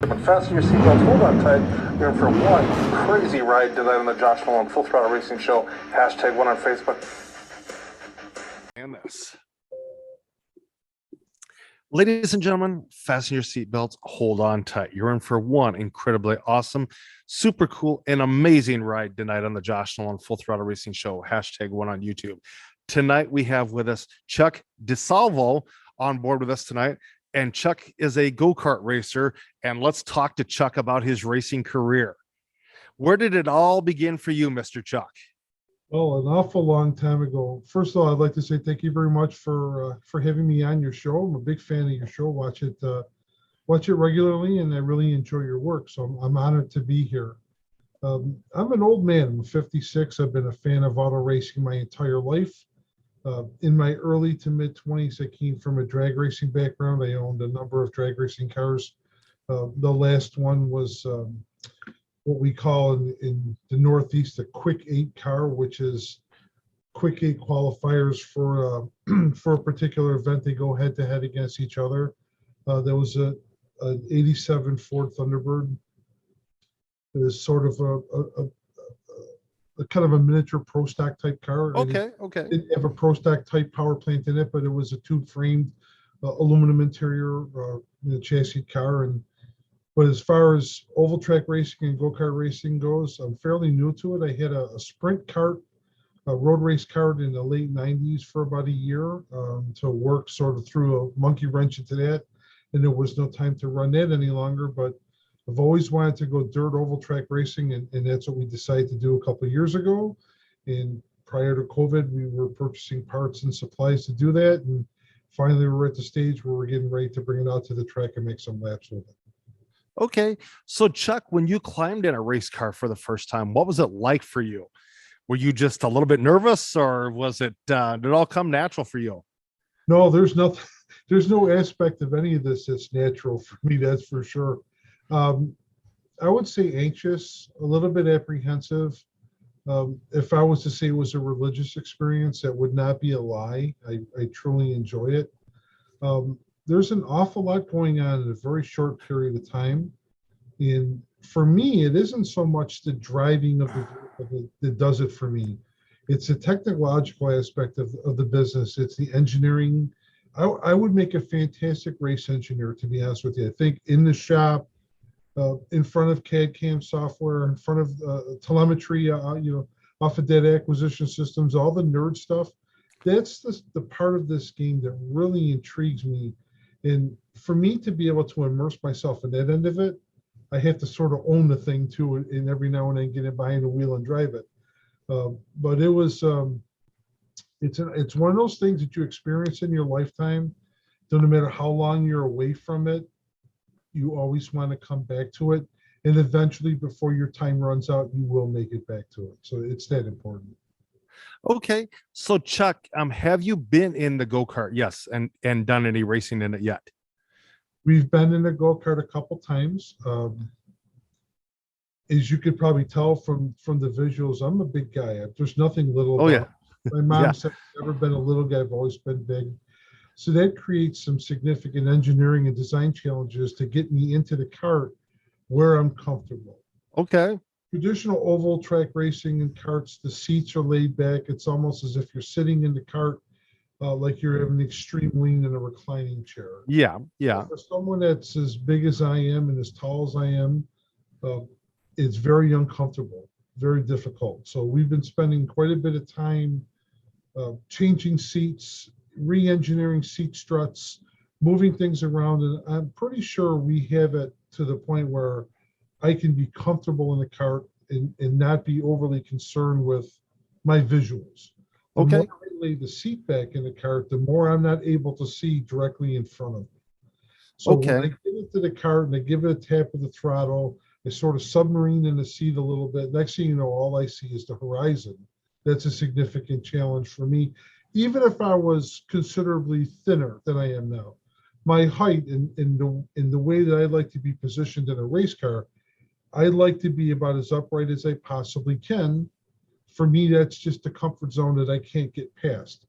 Fasten your seatbelts, hold on tight. You're in for one crazy ride tonight on the Josh Nolan Full Throttle Racing Show. Hashtag one on Facebook. And this. Ladies and gentlemen, fasten your seatbelts, hold on tight. You're in for one incredibly awesome, super cool, and amazing ride tonight on the Josh Nolan Full Throttle Racing Show. Hashtag one on YouTube. Tonight we have with us Chuck DiSalvo on board with us tonight. And Chuck is a go-kart racer, and let's talk to Chuck about his racing career. Where did it all begin for you, Mr. Chuck? Well, an awful long time ago. First of all, I'd like to say thank you very much for having me on your show. I'm a big fan of your show. Watch it regularly, and I really enjoy your work. So I'm honored to be here. I'm an old man. I'm 56. I've been a fan of auto racing my entire life. In my early to mid 20s, I came from a drag racing background. I owned a number of drag racing cars. The last one was what we call in the Northeast a Quick 8 car, which is Quick 8 qualifiers for for a particular event. They go head to head against each other. There was an '87 Ford Thunderbird. It was sort of a kind of a miniature pro stock type car. Okay. It didn't have a pro stock type power plant in it, but it was a tube framed aluminum interior chassis car. But as far as oval track racing and go-kart racing goes, I'm fairly new to it. I had a sprint kart, a road race kart in the late 90s for about a year to work sort of through a monkey wrench into that. And there was no time to run that any longer, but I've always wanted to go dirt oval track racing, and that's what we decided to do a couple of years ago. And prior to COVID, we were purchasing parts and supplies to do that. And finally, we're at the stage where we're getting ready to bring it out to the track and make some laps with it. Okay. So, Chuck, when you climbed in a race car for the first time, what was it like for you? Were you just a little bit nervous, or was it, did it all come natural for you? No, there's no aspect of any of this that's natural for me, that's for sure. I would say anxious, a little bit apprehensive. If I was to say it was a religious experience, that would not be a lie. I truly enjoy it. There's an awful lot going on in a very short period of time. And for me, it isn't so much the driving of the vehicle that does it for me. It's the technological aspect of the business. It's the engineering. I would make a fantastic race engineer, to be honest with you. I think in the shop, in front of CAD/CAM software, in front of telemetry, off of data acquisition systems, all the nerd stuff. That's the part of this game that really intrigues me. And for me to be able to immerse myself in that end of it, I have to sort of own the thing too, and every now and then get it behind the wheel and drive it. But it was, it's one of those things that you experience in your lifetime. So no matter how long you're away from it, you always want to come back to it. And eventually, before your time runs out, you will make it back to it. So it's that important. Okay. So, Chuck, have you been in the go-kart? Yes. And done any racing in it yet? We've been in a go-kart a couple times. As you could probably tell from the visuals, I'm a big guy. There's nothing little about yeah. My mom Yeah. said I've never been a little guy. I've always been big. So that creates some significant engineering and design challenges to get me into the kart where I'm comfortable. Okay. Traditional oval track racing and karts, the seats are laid back. It's almost as if you're sitting in the kart like you're having an extreme lean in a reclining chair. Yeah. Yeah. For someone that's as big as I am and as tall as I am, it's very uncomfortable, very difficult. So we've been spending quite a bit of time changing seats, re-engineering seat struts, moving things around, and I'm pretty sure we have it to the point where I can be comfortable in the kart and not be overly concerned with my visuals. The Okay. more I lay the seat back in the kart, the more I'm not able to see directly in front of me. So when I Okay. get into the kart and I give it a tap of the throttle, I sort of submarine in the seat a little bit. Next thing you know, all I see is the horizon. That's a significant challenge for me, even if I was considerably thinner than I am now. My height in the way that I like to be positioned in a race car, I like to be about as upright as I possibly can. For me, that's just a comfort zone that I can't get past.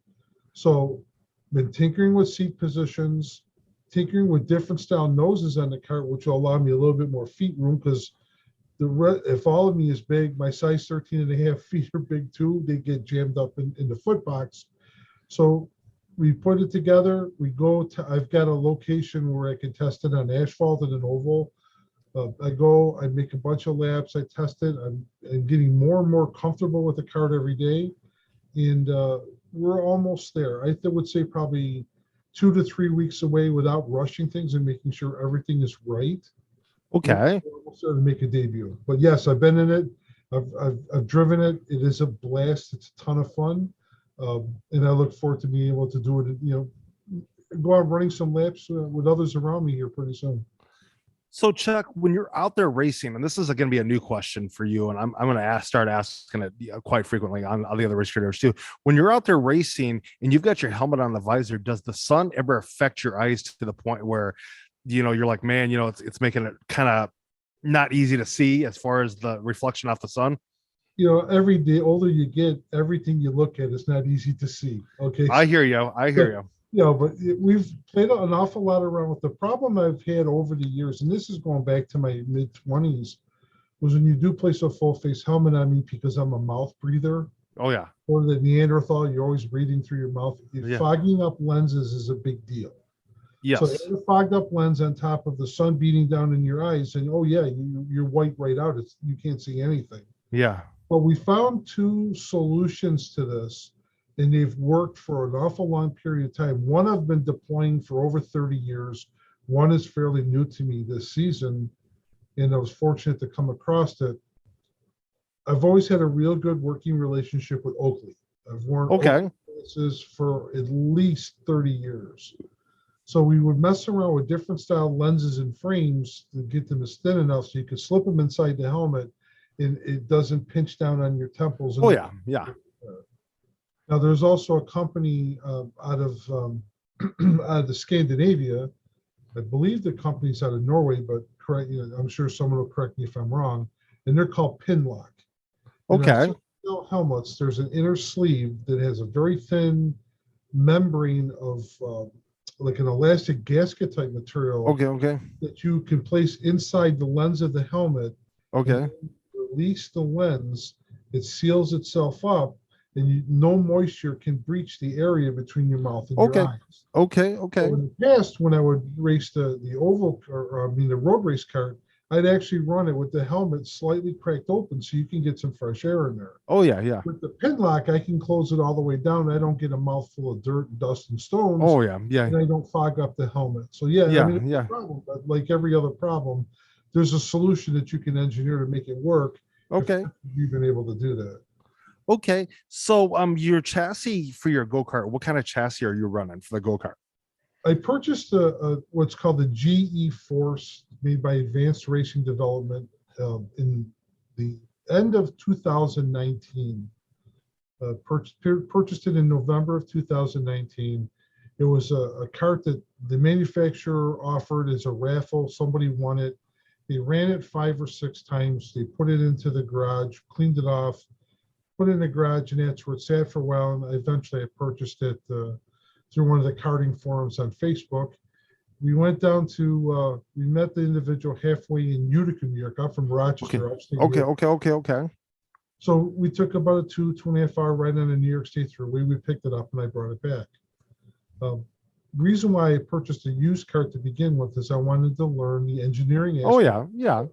So, been tinkering with seat positions, tinkering with different style noses on the cart, which will allow me a little bit more feet room, because if all of me is big, my size 13 and a half feet are big too. They get jammed up in the foot box. So we put it together. I've got a location where I can test it on asphalt and an oval. I make a bunch of laps. I test it. I'm getting more and more comfortable with the cart every day. And we're almost there. I would say probably 2 to 3 weeks away without rushing things and making sure everything is right. Okay. We're almost there to make a debut. But yes, I've been in it. I've driven it. It is a blast. It's a ton of fun. And I look forward to being able to do it, go out running some laps with others around me here pretty soon. So Chuck, when you're out there racing, and this is going to be a new question for you, and I'm going to start asking it quite frequently on the other race creators too. When you're out there racing and you've got your helmet on the visor, does the sun ever affect your eyes to the point where, you're like, man, it's making it kind of not easy to see as far as the reflection off the sun? Every day older you get, everything you look at is not easy to see. Okay. I hear you. But we've played an awful lot around with the problem I've had over the years, and this is going back to my mid-20s, was when you do place a full face helmet on me, because I'm a mouth breather. Oh yeah. Or the Neanderthal, you're always breathing through your mouth. Fogging up lenses is a big deal. Yes. So a fogged up lens on top of the sun beating down in your eyes, and you're white right out. You can't see anything. Yeah. But we found 2 solutions to this, and they've worked for an awful long period of time. One I've been deploying for over 30 years. One is fairly new to me this season, and I was fortunate to come across it. I've always had a real good working relationship with Oakley. I've worn Oakley glasses for at least 30 years. So we would mess around with different style lenses and frames to get them as thin enough so you could slip them inside the helmet and it doesn't pinch down on your temples. Oh yeah. Now there's also a company out of the Scandinavia. I believe the company's out of Norway, but correct, I'm sure someone will correct me if I'm wrong. And they're called Pinlock. Okay. Helmets, there's an inner sleeve that has a very thin membrane of like an elastic gasket type material. Okay. That you can place inside the lens of the helmet. Okay. Release the lens, it seals itself up, and no moisture can breach the area between your mouth and your eyes. Okay. So in the past, when I would race the oval, the road race cart, I'd actually run it with the helmet slightly cracked open so you can get some fresh air in there. Oh yeah. With the Pinlock, I can close it all the way down. I don't get a mouthful of dirt, and dust, and stones. Oh yeah. And I don't fog up the helmet. So it's a problem, but like every other problem, there's a solution that you can engineer to make it work. Okay. You've been able to do that. Okay. So your chassis for your go-kart, what kind of chassis are you running for the go-kart? I purchased what's called the GE Force, made by Advanced Racing Development, in the end of 2019. Purchased it in November of 2019. It was a kart that the manufacturer offered as a raffle. Somebody won it. They ran it 5 or 6 times. They put it into the garage, cleaned it off, put it in the garage, and that's where it sat for a while. And eventually I purchased it through one of the karting forums on Facebook. We went down to, we met the individual halfway in Utica, New York. I'm from Rochester. Okay. So we took about a 2.5 hour ride on the New York State Thruway. We picked it up and I brought it back. Reason why I purchased a used kart to begin with is I wanted to learn the engineering aspect. Oh yeah. To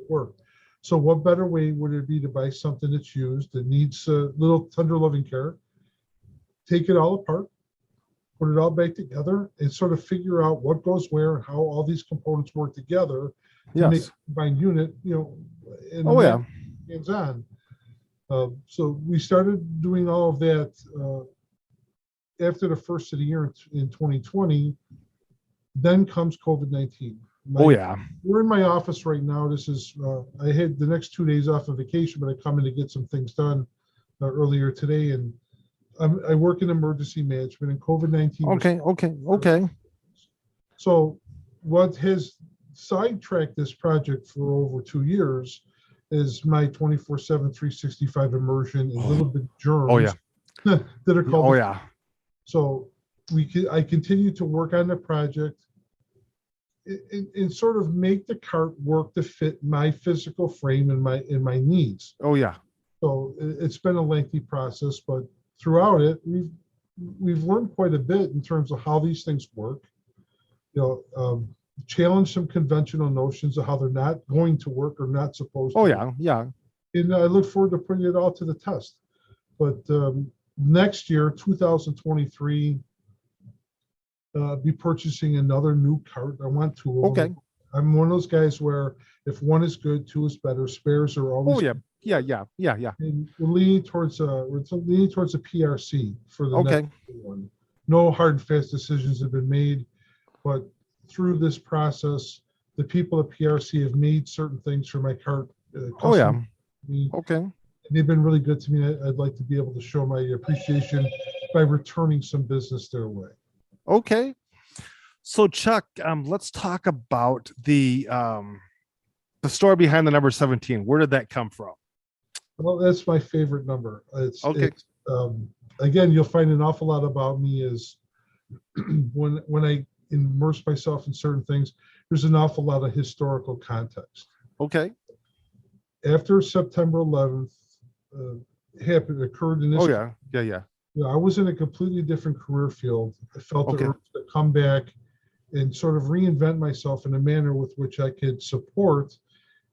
work. So what better way would it be to buy something that's used, that needs a little tender loving care, take it all apart, put it all back together, and sort of figure out what goes where and how all these components work together to make a combined unit, hands-on. So we started doing all of that after the first of the year in 2020. Then comes COVID-19. We're in my office right now. This is, I had the next 2 days off of vacation, but I come in to get some things done earlier today. And I work in emergency management, and COVID-19. Okay. So what has sidetracked this project for over 2 years is my 24/7, 365 immersion in little bit germs that are called. Oh yeah. So I continue to work on the project. and sort of make the cart work to fit my physical frame and my needs. Oh yeah. So it's been a lengthy process, but throughout it, we've learned quite a bit in terms of how these things work. Challenge some conventional notions of how they're not going to work or not supposed to. Oh yeah. Yeah. And I look forward to putting it all to the test. But next year, 2023, be purchasing another new cart. I want two of them. Okay. I'm one of those guys where if one is good, two is better. Spares are always. Oh yeah. Yeah. And we're leaning towards a PRC for the Okay. next one. No hard and fast decisions have been made, but through this process, the people at PRC have made certain things for my cart. Oh yeah. Okay. And they've been really good to me. I'd like to be able to show my appreciation by returning some business their way. Okay. So Chuck, let's talk about the story behind the number 17. Where did that come from? Well, that's my favorite number. It's okay. Again, you'll find an awful lot about me is when I immerse myself in certain things, there's an awful lot of historical context. Okay. After September 11th occurred in this. Oh yeah. Yeah. I was in a completely different career field. I felt the urge to come back and sort of reinvent myself in a manner with which I could support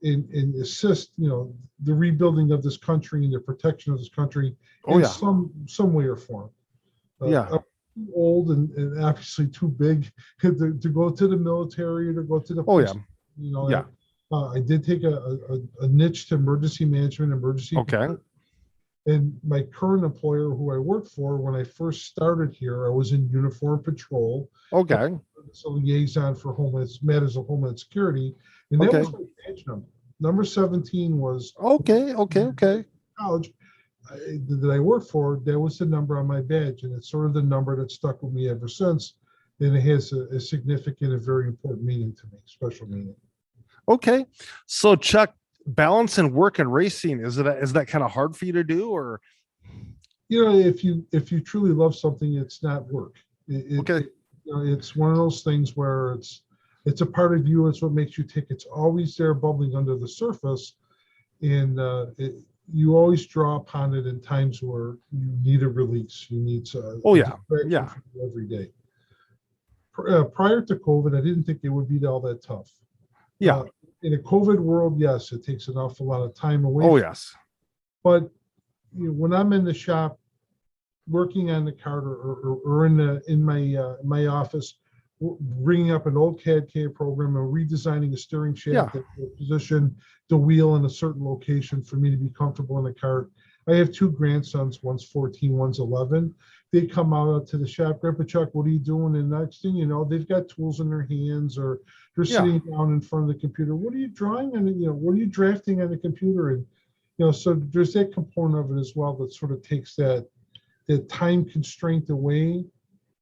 and assist, the rebuilding of this country and the protection of this country in some way or form. I'm too old and obviously too big to go to the military or to go to the police. I did take a niche to emergency management, emergency. And my current employer, who I worked for when I first started here, I was in uniform patrol. Okay. So liaison for matters of Homeland Security, and that was my badge number. Number 17 was okay. College that I worked for. That was the number on my badge, and it's sort of the number that stuck with me ever since. And it has a significant and very important meaning to me, special meaning. Okay, so Chuck, balancing work and racing, is that kind of hard for you to do, or? If you truly love something, it's not work. It's one of those things where it's a part of you. It's what makes you tick. It's always there, bubbling under the surface, and you always draw upon it in times where you need a release. You need every day. Prior to COVID, I didn't think it would be all that tough. In a COVID world, yes, it takes an awful lot of time away. Oh yes. But when I'm in the shop working on the cart or in my office, bringing up an old CAD program and redesigning a steering shaft to position the wheel in a certain location for me to be comfortable in the cart. I have two grandsons, one's 14, one's 11. They come out to the shop, Grandpa Chuck, what are you doing? And next thing you know, they've got tools in their hands, or they're sitting down in front of the computer. What are you drawing on? What are you drafting on the computer? And so there's that component of it as well that sort of takes that time constraint away.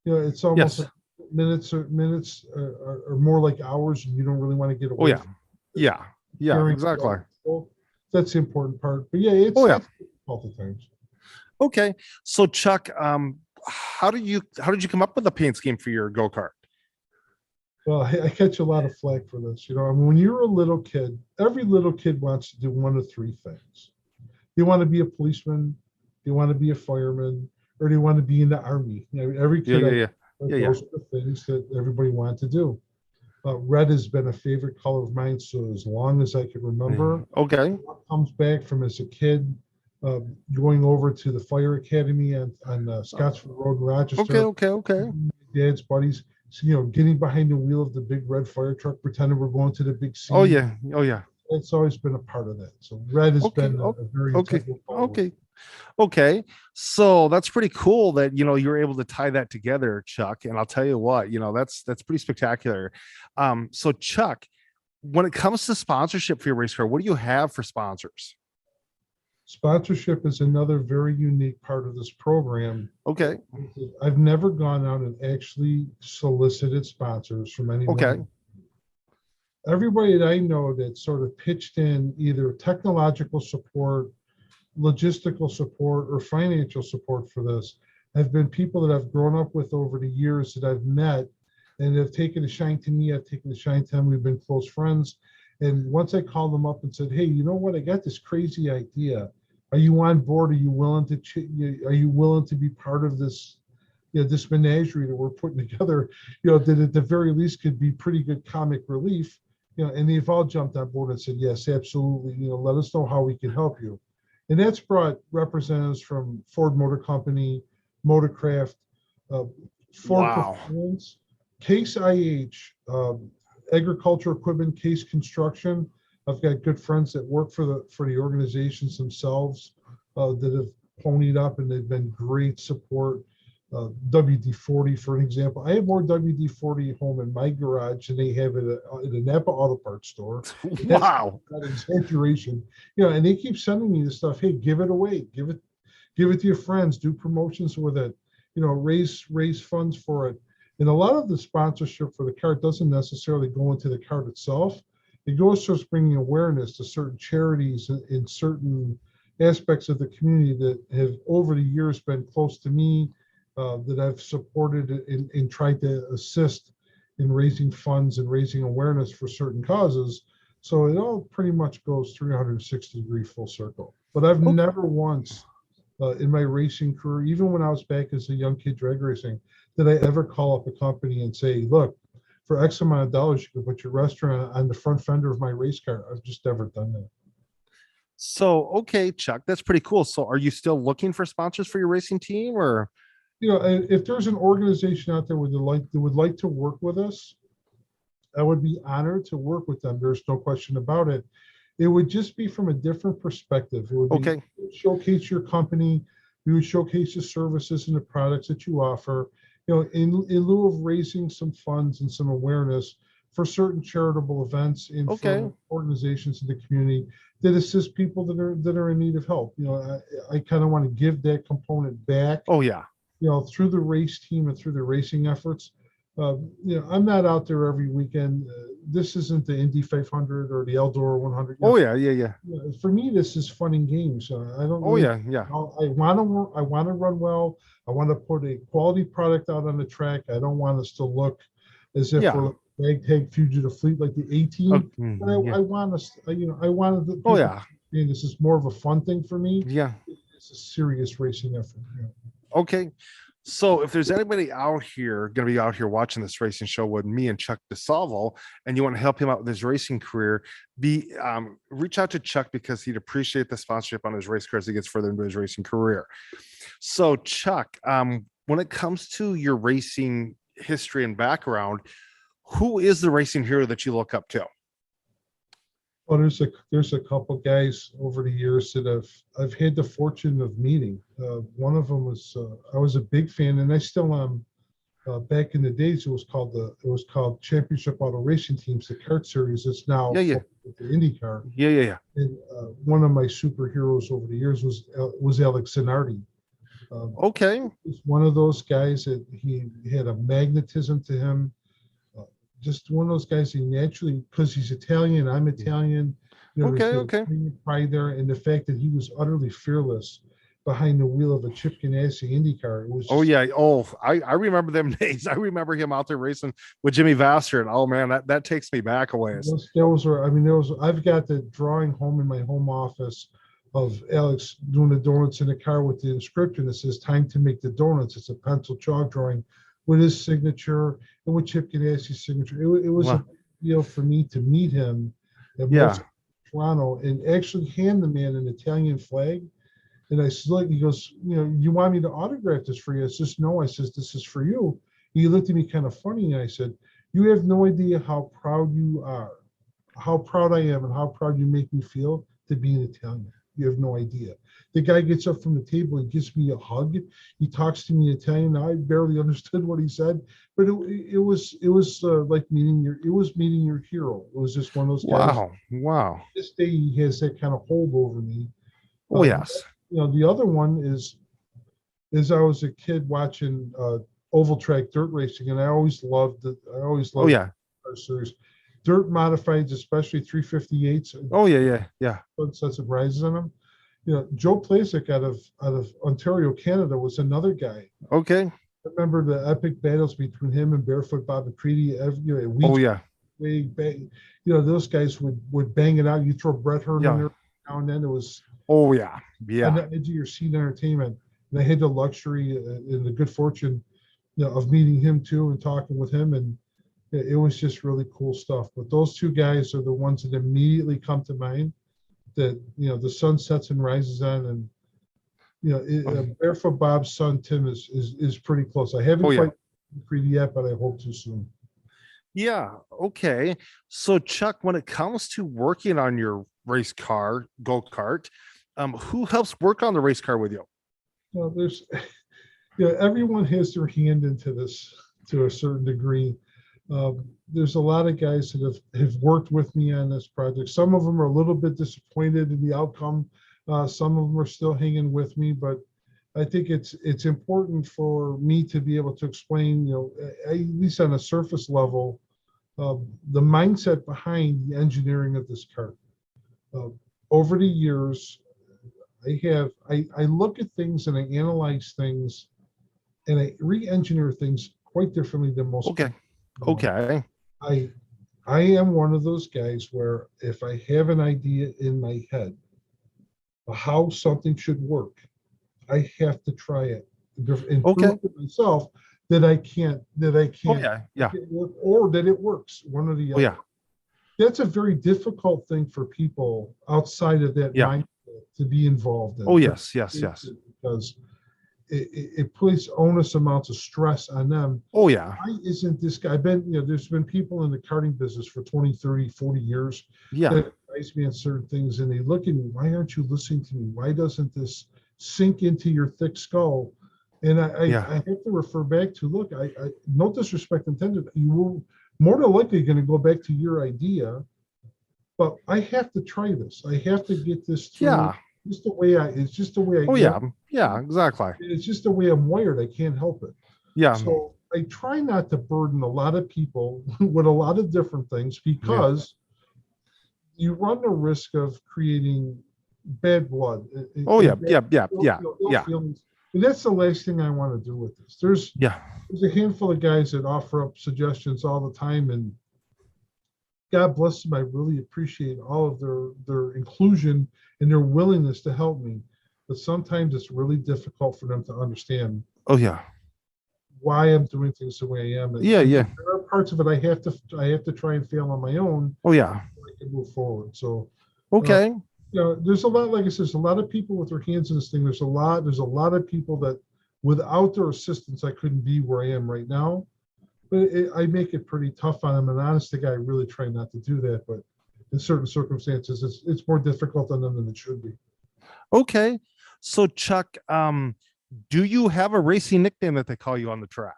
It's almost like minutes are more like hours, and you don't really want to get away. Exactly. So that's the important part. But it's all the times. Okay, so Chuck, how did you come up with the paint scheme for your go-kart? Well, I catch a lot of flack for this. When you're a little kid, every little kid wants to do one of three things. They want to be a policeman, they want to be a fireman, or they want to be in the army. Every kid those are the things that everybody wanted to do. Red has been a favorite color of mine so as long as I can remember. Okay. What comes back from as a kid, going over to the fire academy on Scottsville Road in Rochester. Okay. Dad's buddies, getting behind the wheel of the big red fire truck, pretending we're going to the big scene. Oh yeah. It's always been a part of that. So red has been a very integral part. Okay. So that's pretty cool that you're able to tie that together, Chuck. And I'll tell you what, that's pretty spectacular. So Chuck, when it comes to sponsorship for your race car, what do you have for sponsors? Sponsorship is another very unique part of this program. Okay. I've never gone out and actually solicited sponsors from anyone. Okay. Everybody that I know that sort of pitched in either technological support, logistical support, or financial support for this have been people that I've grown up with over the years that I've met and they've taken a shine to me. I've taken a shine to them. We've been close friends. And once I called them up and said, hey, you know what? I got this crazy idea. Are you on board? Are you willing to? Are you willing to be part of this? This menagerie that we're putting together. That at the very least could be pretty good comic relief. And they've all jumped on board and said, yes, absolutely. Let us know how we can help you. And that's brought representatives from Ford Motor Company, Motorcraft, Ford Wow. Performance, Case IH, Agriculture Equipment, Case Construction. I've got good friends that work for the organizations themselves that have ponied up, and they've been great support. WD-40, for an example. I have more WD-40 at home in my garage than they have at a Napa Auto Parts store. Wow. That's not exaggeration. And they keep sending me the stuff. Hey, give it away. Give it to your friends. Do promotions with it. Raise funds for it. And a lot of the sponsorship for the cart doesn't necessarily go into the cart itself. It goes towards bringing awareness to certain charities in certain aspects of the community that have over the years been close to me, that I've supported and tried to assist in raising funds and raising awareness for certain causes. So it all pretty much goes 360-degree full circle. But I've never once in my racing career, even when I was back as a young kid drag racing, did I ever call up a company and say, look, for X amount of dollars, you can put your restaurant on the front fender of my race car. I've just never done that. So, okay, Chuck, that's pretty cool. So are you still looking for sponsors for your racing team, or? If there's an organization out there that would like to work with us, I would be honored to work with them. There's no question about it. It would just be from a different perspective. It would be showcase your company. We would showcase the services and the products that you offer. In lieu of raising some funds and some awareness for certain charitable events and for organizations in the community that assist people that are in need of help. I kind of want to give that component back. Oh yeah. Through the race team and through the racing efforts. I'm not out there every weekend. This isn't the Indy 500 or the Eldor 100. Yeah. For me, this is fun and games. I don't. I want to run well. I want to put a quality product out on the track. I don't want us to look as if we're ragtag fugitive fleet like the 18. But I want us. I wanted the people to understand this is more of a fun thing for me. Yeah, it's a serious racing effort. Okay. So if there's anybody out here going to be out here watching this racing show with me and Chuck DiSalvo, and you want to help him out with his racing career, reach out to Chuck, because he'd appreciate the sponsorship on his race car as he gets further into his racing career. So Chuck, when it comes to your racing history and background, who is the racing hero that you look up to? Well, there's a couple guys over the years that I've had the fortune of meeting. One of them was I was a big fan, and I still am. Back in the days, it was called Championship Auto Racing Teams, the kart series. It's now the IndyCar. Yeah. And one of my superheroes over the years was Alex Cenardi. He's one of those guys that he had a magnetism to him. Just one of those guys he naturally, because he's Italian, I'm Italian. Pride there, and the fact that he was utterly fearless behind the wheel of a Chip Ganassi IndyCar. It was I remember them days. I remember him out there racing with Jimmy Vassar, and oh man, that takes me back a ways. I've got the drawing home in my home office of Alex doing the donuts in the car with the inscription that says "Time to make the donuts." It's a pencil chalk drawing with his signature and with Chip Ganassi's signature. It was a deal for me to meet him at Toronto and actually hand the man an Italian flag. And I said, he goes, you want me to autograph this for you? I says, no. I says, this is for you. He looked at me kind of funny, and I said, you have no idea how proud you are, how proud I am, and how proud you make me feel to be an Italian. You have no idea. The guy gets up from the table and gives me a hug. He talks to me in Italian. I barely understood what he said, but it was like meeting your hero. It was just one of those guys. Wow. This day he has that kind of hold over me. Oh yes. The other one is I was a kid watching oval track dirt racing, and I always loved the series. Dirt modifieds, especially 358s. Oh yeah. Sets of rises on them. Joe Plasick out of Ontario, Canada, was another guy. Okay. remember the epic battles between him and Barefoot Bob McCready. Oh yeah. Those guys would bang it out. You throw Bret Hart in Yeah. there now and then. It was Oh yeah. on Yeah. the edge of your seat entertainment. And I had the luxury and the good fortune, of meeting him too and talking with him, and it was just really cool stuff. But those two guys are the ones that immediately come to mind. That the sun sets and rises on, and Barefoot Bob's son Tim is pretty close. I haven't Oh yeah. quite McCready yet, but I hope to soon. Yeah. Okay. So Chuck, when it comes to working on your race car, go-kart, who helps work on the race car with you? There's everyone has their hand into this to a certain degree. There's a lot of guys that have worked with me on this project. Some of them are a little bit disappointed in the outcome. Some of them are still hanging with me, but I think it's important for me to be able to explain, at least on a surface level, the mindset behind the engineering of this car. Over the years, I look at things and I analyze things and I re-engineer things quite differently than most Okay. people. Okay. I am one of those guys where if I have an idea in my head of how something should work, I have to try it and Okay. prove to myself that I can't Oh yeah. Yeah. make it work, or that it works, one or the Oh other. yeah. That's a very difficult thing for people outside of that Yeah. mindset to be involved in. Oh yes. Yes. Yes. Because it puts onus amounts of stress on them. Oh yeah. Why isn't this guy there's been people in the karting business for 20, 30, 40 years Yeah. that advise me on certain things, and they look at me, why aren't you listening to me? Why doesn't this sink into your thick skull? And I Yeah. have to refer back to, look, I no disrespect intended, you were more than likely going to go back to your idea, but I have to try this. I have to get this through. Yeah. It's just the way I Oh yeah. Yeah. Exactly. it's just the way I'm wired. I can't help it. Yeah. So I try not to burden a lot of people with a lot of different things, because you run the risk of creating bad blood. Oh yeah. and Yeah. Yeah. Yeah. ill Yeah. feelings. And that's the last thing I want to do with this. There's Yeah. a handful of guys that offer up suggestions all the time, and God bless them. I really appreciate all of their inclusion and their willingness to help me. But sometimes it's really difficult for them to understand Oh yeah. why I'm doing things the way I am. And Yeah. Yeah. there are parts of it I have to try and fail on my own Oh yeah. so I can move forward. So Okay. there's a lot, like I said, there's a lot of people with their hands in this thing. There's a lot of people that without their assistance I couldn't be where I am right now. But I make it pretty tough on them. And honest to God, I really try not to do that. But in certain circumstances, it's more difficult on them than it should be. Okay. So Chuck, do you have a racing nickname that they call you on the track?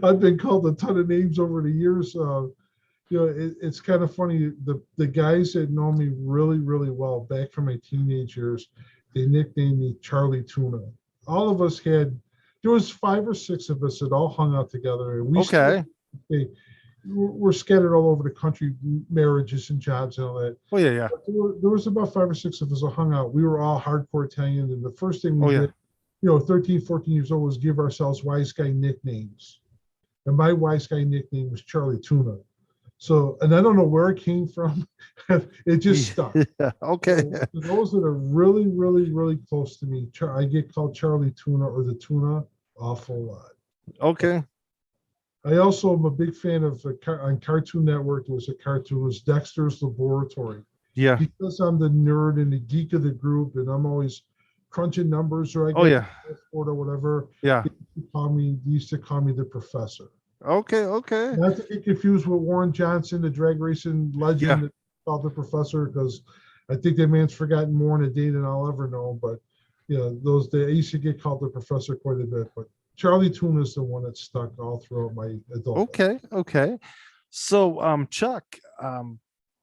I've been called a ton of names over the years. It's kind of funny. The guys that know me really, really well back from my teenage years, they nicknamed me Charlie Tuna. All of us there was 5 or 6 of us that all hung out together, and we're scattered all over the country, marriages and jobs and all that. Oh yeah. Yeah. There was about 5 or 6 of us that hung out. We were all hardcore Italian, and the first thing we did, 13, 14 years old, was give ourselves wise guy nicknames. And my wise guy nickname was Charlie Tuna. So, and I don't know where it came from. It just stuck. Yeah. Okay. So, for those that are really, really, really close to me, I get called Charlie Tuna or the Tuna awful lot. Okay. I also am a big fan of on Cartoon Network. There was a cartoon, it was Dexter's Laboratory. Yeah. Because I'm the nerd and the geek of the group, and I'm always crunching numbers, or I Oh yeah. or whatever. Yeah. They used to call me the professor. Okay. Okay. Not to get confused with Warren Johnson, the drag racing legend that called the professor, because I think that man's forgotten more in a day than I'll ever know. But I used to get called the professor quite a bit. But Charlie Tuna is the one that stuck all throughout my adult life. Okay. Okay. So, Chuck,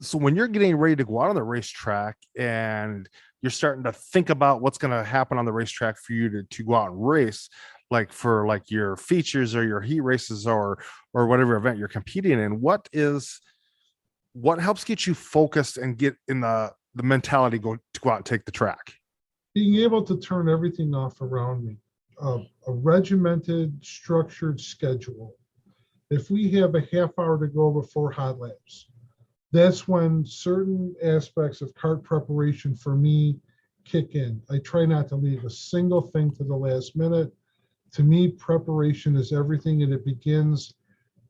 so when you're getting ready to go out on the racetrack and you're starting to think about what's going to happen on the racetrack for you to go out and race, like for like your features or your heat races or whatever event you're competing in, what helps get you focused and get in the mentality to go out and take the track? Being able to turn everything off around me. a regimented, structured schedule. If we have a half hour to go before hot laps, that's when certain aspects of kart preparation for me kick in. I try not to leave a single thing to the last minute. To me, preparation is everything, and it begins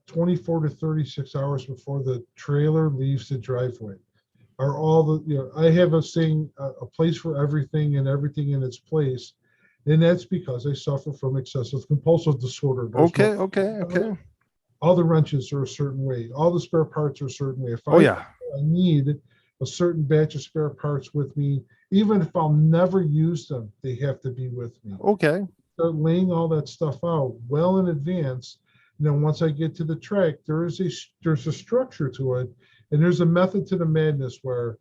24 to 36 hours before the trailer leaves the driveway. Are all the, I have a saying, a place for everything and everything in its place. And that's because I suffer from excessive compulsive disorder. Okay. All the wrenches are a certain way. All the spare parts are a certain way. If Oh yeah. I need a certain batch of spare parts with me, even if I'll never use them, they have to be with me. Okay. Start laying all that stuff out well in advance. And then once I get to the track, there's a structure to it, and there's a method to the madness where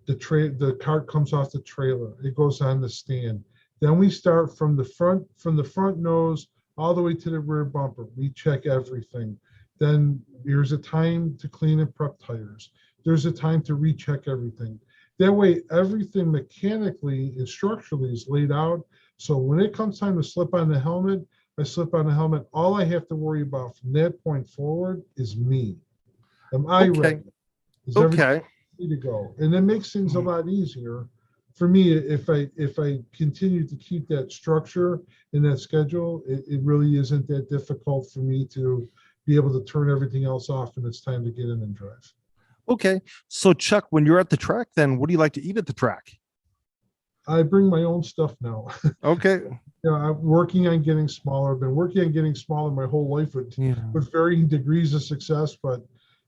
the cart comes off the trailer, it goes on the stand. Then we start from the front nose all the way to the rear bumper. We check everything. Then there's a time to clean and prep tires. There's a time to recheck everything. That way, everything mechanically and structurally is laid out. So when it comes time to slip on the helmet, I slip on the helmet. All I have to worry about from that point forward is me. Am I ready? Is everything ready to go? And it makes things a lot easier for me if I continue to keep that structure in that schedule. It really isn't that difficult for me to be able to turn everything else off when it's time to get in and drive. Okay. So Chuck, when you're at the track, then what do you like to eat at the track? I bring my own stuff now. Okay. I'm working on getting smaller. I've been working on getting smaller my whole life with varying degrees of success. But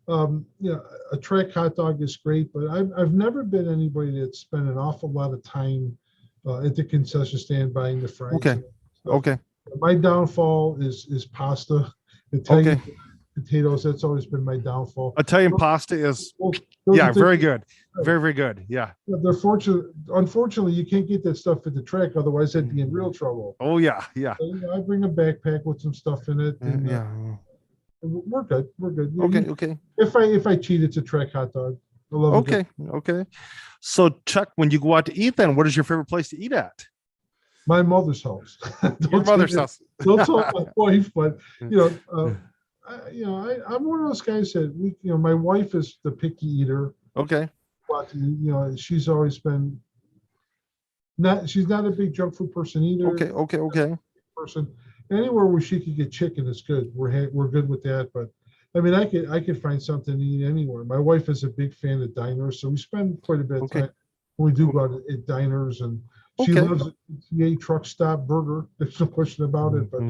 a track hot dog is great. But I've never been anybody that spent an awful lot of time at the concession stand buying the fries. Okay. My downfall is pasta, Italian potatoes. That's always been my downfall. Italian pasta is very good. Very good. Yeah. Unfortunately, you can't get that stuff at the track. Otherwise, I'd be in real trouble. Oh yeah. So, I bring a backpack with some stuff in it. And, we're good. Okay. If I cheat, it's a track hot dog. I love it. Okay. So Chuck, when you go out to eat, then what is your favorite place to eat at? My mother's house. Your mother's house. Don't tell my wife, but I'm one of those guys that my wife is the picky eater. Okay. But she's always been she's not a big junk food person either. Okay. Person anywhere where she could get chicken is good. We're good with that. But I mean, I could find something to eat anywhere. My wife is a big fan of diners, so we spend quite a bit of time when we do go out at diners, and she loves a truck stop burger. There's no question about it. But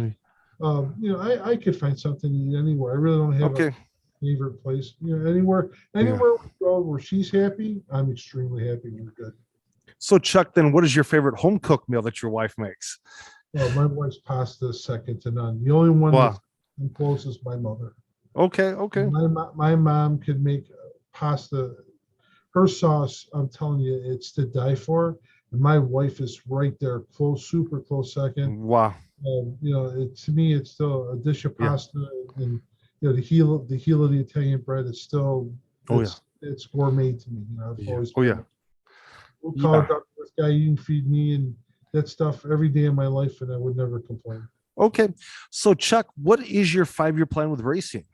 I could find something to eat anywhere. I really don't have a favorite place. Anywhere we go where she's happy, I'm extremely happy. We're good. So Chuck, then what is your favorite home cooked meal that your wife makes? Well, my wife's pasta is second to none. The only one that's close is my mother. Okay. My mom could make pasta. Her sauce, I'm telling you, it's to die for. And my wife is right there, super close second. Wow. To me, it's still a dish of pasta, and the heel of the Italian bread is still it's gourmet to me. I've always we'll call it this guy, you can feed me and that stuff every day of my life, and I would never complain. Okay. So Chuck, what is your 5-year plan with racing?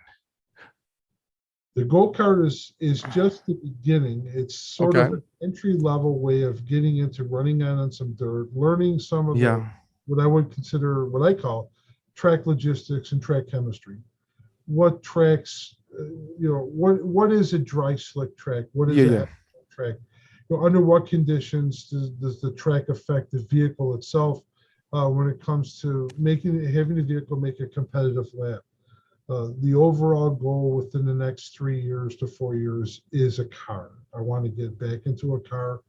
The go-kart is just the beginning. It's sort of an entry-level way of getting into running on some dirt, learning some of what I would consider, what I call track logistics and track chemistry. What tracks, what is a dry slick track? What is a track? Under what conditions does the track affect the vehicle itself when it comes to having the vehicle make a competitive lap? The overall goal within the next 3 years to 4 years is a car. I want to get back into a car.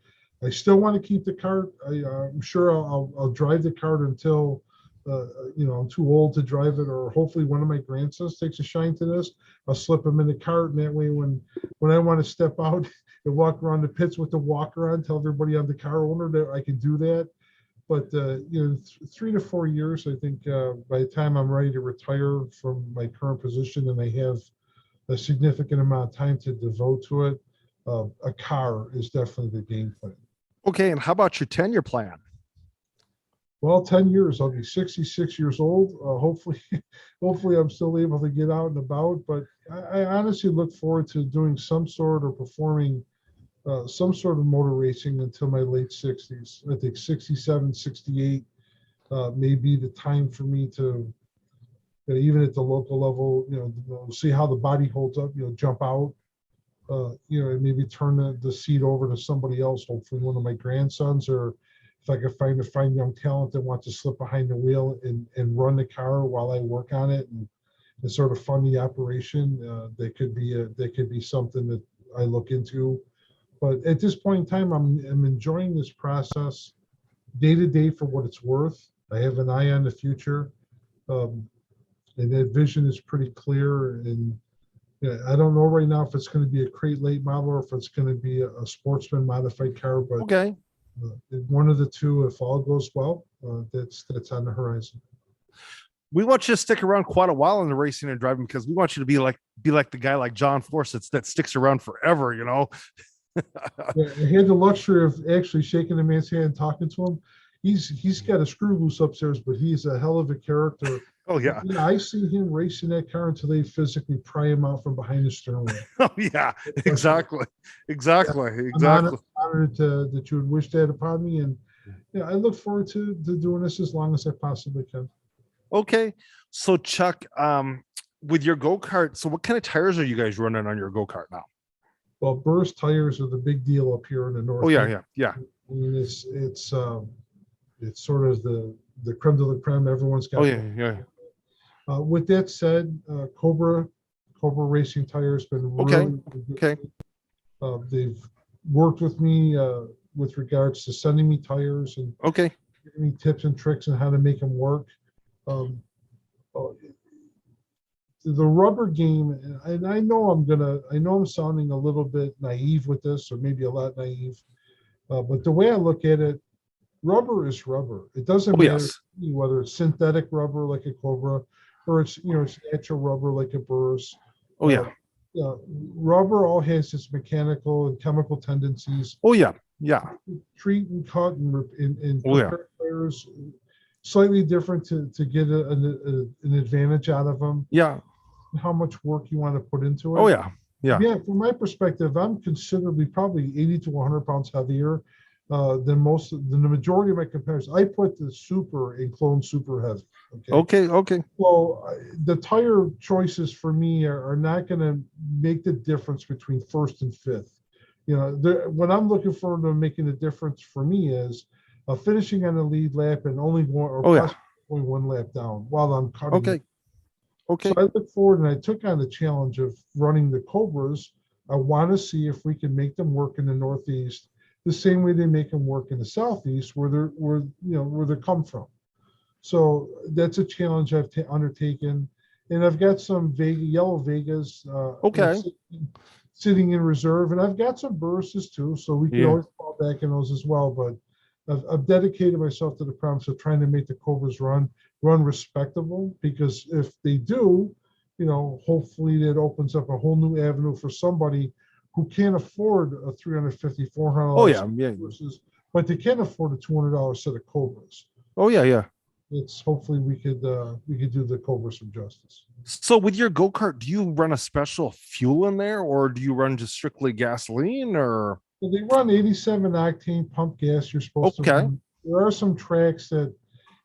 I still want to keep the cart. I'm sure I'll drive the cart until I'm too old to drive it, or hopefully one of my grandsons takes a shine to this. I'll slip them in the cart, and that way when I want to step out and walk around the pits with the walker on, tell everybody I'm the car owner that I can do that. But 3 to 4 years, I think by the time I'm ready to retire from my current position and I have a significant amount of time to devote to it, a car is definitely the game plan. Okay, and how about your 10-year plan? Well, 10 years, I'll be 66 years old. Hopefully, hopefully I'm still able to get out and about, but I honestly look forward to doing some sort of performing some sort of motor racing until my late 60s. I think 67, 68 may be the time for me to, even at the local level, see how the body holds up, jump out, and maybe turn the seat over to somebody else, hopefully one of my grandsons, or if I could find a fine young talent that wants to slip behind the wheel and run the car while I work on it and sort of fund the operation. That could be something that I look into. But at this point in time, I'm enjoying this process day to day for what it's worth. I have an eye on the future, and that vision is pretty clear. And I don't know right now if it's going to be a crate late model or if it's going to be a sportsman modified car. But Okay. One of the two, if all goes well, that's on the horizon. We want you to stick around quite a while in the racing and driving because we want you to be like the guy like John Force that sticks around forever, Yeah, I had the luxury of actually shaking the man's hand and talking to him. He's got a screw loose upstairs, but he's a hell of a character. Oh yeah. I see him racing that car until they physically pry him out from behind the steering wheel. Oh yeah, exactly. I'm honored that you would wish that upon me, and I look forward to doing this as long as I possibly can. Okay, so Chuck, with your go-kart, so what kind of tires are you guys running on your go-kart now? Well, burst tires are the big deal up here in the north. Oh yeah. I mean, it's sort of the creme de la creme. Everyone's got. Oh yeah. With that said, Cobra Racing Tires been really okay. They've worked with me with regards to sending me tires and giving me tips and tricks on how to make them work. The rubber game, and I know I'm sounding a little bit naive with this, or maybe a lot naive, but the way I look at it, rubber is rubber. It doesn't matter whether it's synthetic rubber like a Cobra, or it's natural rubber like a Burris. Oh yeah. Rubber all has its mechanical and chemical tendencies. Oh yeah. Treat and cut and prepare tires slightly different to get an advantage out of them. Yeah. How much work you want to put into it. Oh yeah. From my perspective, I'm considerably probably 80 to 100 pounds heavier than the majority of my competitors. I put the super in clone super heavy. Okay. Well, the tire choices for me are not going to make the difference between first and fifth. What I'm looking forward to making a difference for me is finishing on the lead lap and only going one lap down while I'm cutting. Okay. So I look forward, and I took on the challenge of running the Cobras. I want to see if we can make them work in the Northeast the same way they make them work in the Southeast, where they come from. So that's a challenge I've undertaken, and I've got some yellow Vegas sitting in reserve, and I've got some Burris's too, so we can always fall back in those as well. But I've dedicated myself to the promise of trying to make the Cobras run respectable, because if they do, hopefully that opens up a whole new avenue for somebody who can't afford a $350, $400 but they can afford a $200 set of Cobras. Oh yeah. It's hopefully we could do the Cobra some justice. So with your go-kart, do you run a special fuel in there, or do you run just strictly gasoline, or? Well, they run 87 octane pump gas. You're supposed to run. There are some tracks that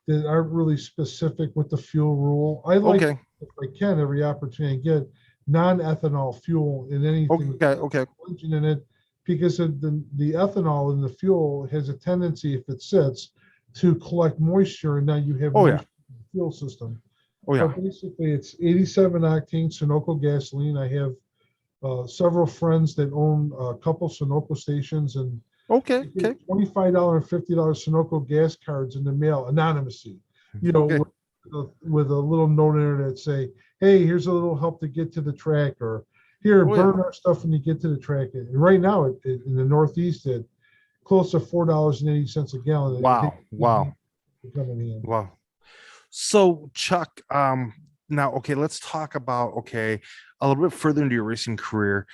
aren't really specific with the fuel rule. I like, if I can, every opportunity I get, non-ethanol fuel in anything. Engine in it, because the ethanol in the fuel has a tendency, if it sits, to collect moisture, and now you have moisture in the fuel system. But basically, it's 87 octane Sunoco gasoline. I have several friends that own a couple Sunoco stations, and $25 and $50 Sunoco gas cards in the mail anonymously, with a little note in there that say, hey, here's a little help to get to the track, or here, burn our stuff when you get to the track. And right now in the Northeast, at close to $4.80 a gallon. Wow. So Chuck, now, let's talk about, a little bit further into your racing career.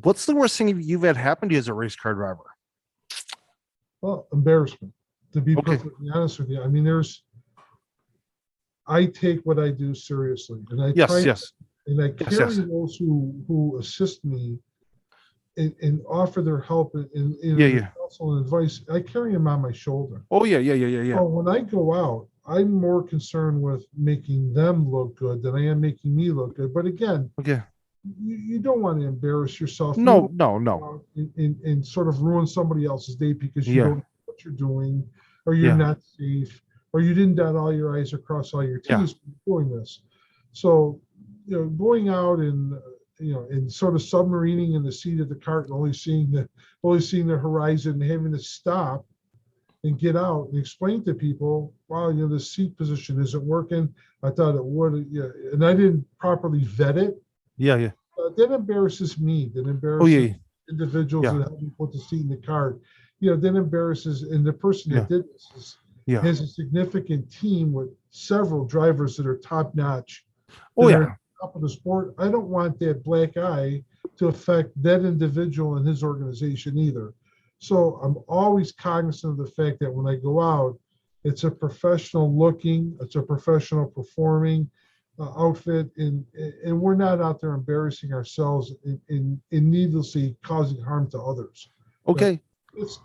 What's the worst thing you've had happen to you as a race car driver? Well, embarrassment. To be Okay. perfectly honest with you, I mean, I take what I do seriously, and I Yes, try, yes, and I yes, carry yes. those who assist me and offer their help in Yeah, their yeah. counsel and advice. I carry them on my shoulder. Oh, yeah, yeah, yeah, yeah, yeah. So when I go out, I'm more concerned with making them look good than I am making me look good. But again, Okay. you don't want to embarrass yourself. You No, don't no, no. want to and sort of ruin somebody else's day because you Yeah, don't know what you're doing, or you're yeah, not safe, or you didn't dot all your I's or cross all your yeah. T's doing this. So, going out and and sort of submarining in the seat of the cart and only seeing the horizon and having to stop and get out and explain to people, wow, the seat position isn't working. I thought it would, and I didn't properly vet it. Yeah, yeah. That embarrasses me. That Oh, yeah, embarrasses yeah, individuals yeah, that help me put the seat in the cart. That embarrasses, and the person yeah, that did this yeah. has a significant team with several drivers that are top notch, Oh, that are yeah. at the top of the sport. I don't want that black eye to affect that individual and his organization either. So I'm always cognizant of the fact that when I go out, it's a professional looking, it's a professional performing outfit, and we're not out there embarrassing ourselves in needlessly causing harm to others. That, Okay.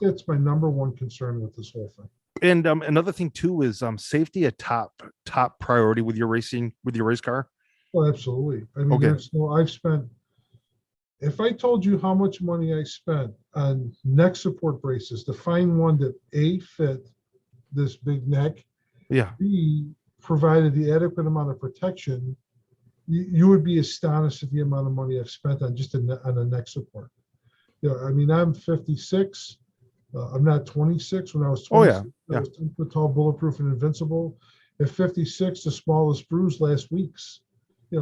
that's my number one concern with this whole thing. And another thing too is safety a top priority with your race car. Well, absolutely. I mean, Okay. I've spent, if I told you how much money I spent on neck support braces to find one that A, fit this big neck, Yeah. B, provided the adequate amount of protection, you would be astonished at the amount of money I've spent on just on a neck support. I mean, I'm 56. I'm not 26. When I was Oh 26, yeah. I Yeah. was 10 foot tall, bulletproof, and invincible. At 56, the smallest bruise last week's.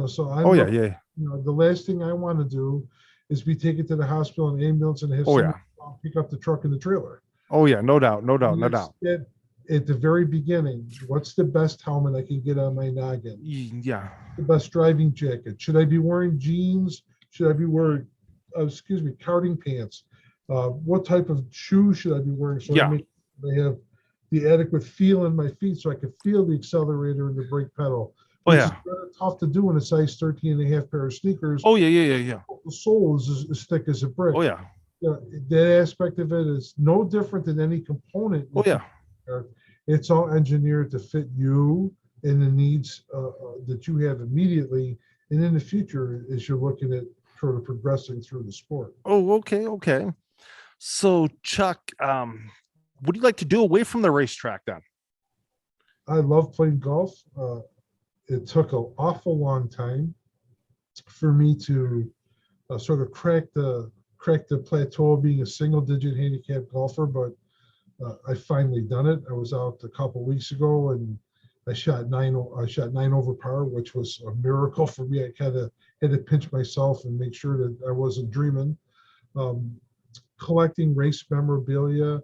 So Oh I'm yeah. looking, Yeah. the last thing I want to do is be taken to the hospital in an ambulance and have Oh someone yeah. pick up the truck and the trailer. Oh yeah. No doubt. No I doubt. mean, No doubt. at the very beginning, what's the best helmet I can get on my noggin? Yeah. The best driving jacket? Should I be wearing jeans? Should I be wearing, karting pants? What type of shoes should I be wearing so Yeah. I have the adequate feel in my feet so I can feel the accelerator and the brake pedal, Oh which is yeah. very tough to do in a size 13 and a half pair of sneakers. Oh yeah. Yeah. Yeah. Yeah. The sole is as thick as a brick. Oh yeah. That aspect of it is no different than any component Oh yeah. it's all engineered to fit you and the needs that you have immediately and in the future as you're looking at sort of progressing through the sport. Oh, okay. Okay. So Chuck, what do you like to do away from the racetrack then? I love playing golf. It took an awful long time for me to sort of crack the plateau of being a single digit handicap golfer, but I finally done it. I was out a couple weeks ago and I shot nine over par, which was a miracle for me. I kind of had to pinch myself and make sure that I wasn't dreaming. Collecting race memorabilia.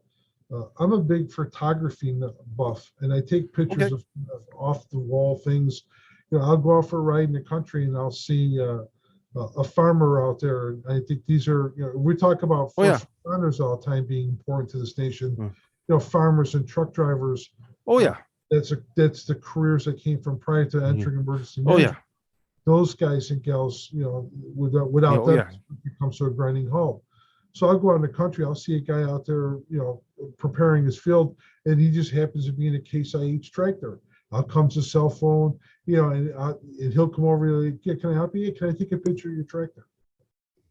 I'm a big photography buff, and I take pictures Okay. of off the wall things. I'll go out for a ride in the country and I'll see a farmer out there. And I think these are, we talk about Oh yeah. first responders all the time being important to this nation. Mm. Farmers and truck drivers. Oh yeah. That's the careers that came from prior to entering emergency Oh management. yeah. Those guys and gals, without Yeah, oh, them, yeah. it becomes a grinding halt. So I'll go out in the country, I'll see a guy out there, preparing his field, and he just happens to be in a Case IH tractor. Out comes his cell phone, and he'll come over, like, yeah, can I help you? Can I take a picture of your tractor?